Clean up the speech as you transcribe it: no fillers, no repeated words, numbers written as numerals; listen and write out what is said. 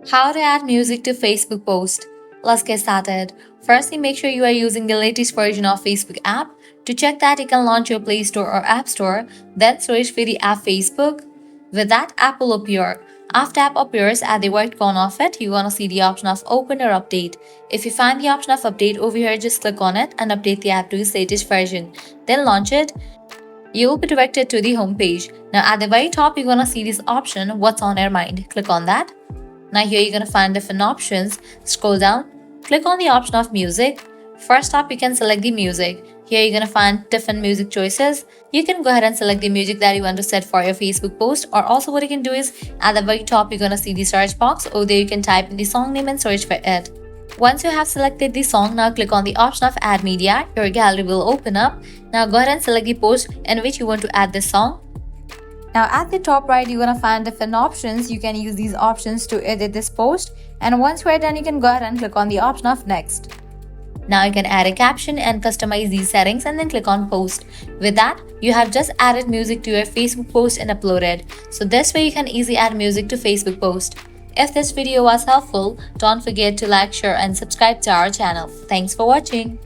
How to add music to Facebook post. Let's get started. Firstly, make sure you are using the latest version of Facebook app. To check that, you can launch your Play Store or App Store, then search for the app Facebook. With that, app will appear. After app appears, at the right corner of it, you're gonna see the option of open or update. If you find the option of update over here, just click on it and update the app to its latest version. Then launch it. You will be directed to the home page. Now at the very top, you're gonna see this option, what's on your mind. Click on that. Now here you're going to find different options. Scroll down, click on the option of music. First up, you can select the music. Here you're going to find different music choices. You can go ahead and select the music that you want to set for your Facebook post, or also what you can do is at the very top you're going to see the search box. Over there you can type in the song name and search for it. Once you have selected the song, now click on the option of add media. Your gallery will open up. Now go ahead and select the post in which you want to add this song. Now at the top right, you're gonna find different options. You can use these options to edit this post, and once you're done, you can go ahead and click on the option of next. Now you can add a caption and customize these settings and then click on post. With that, you have just added music to your Facebook post and uploaded. So this way you can easily add music to Facebook post. If this video was helpful, don't forget to like, share and subscribe to our channel. Thanks for watching.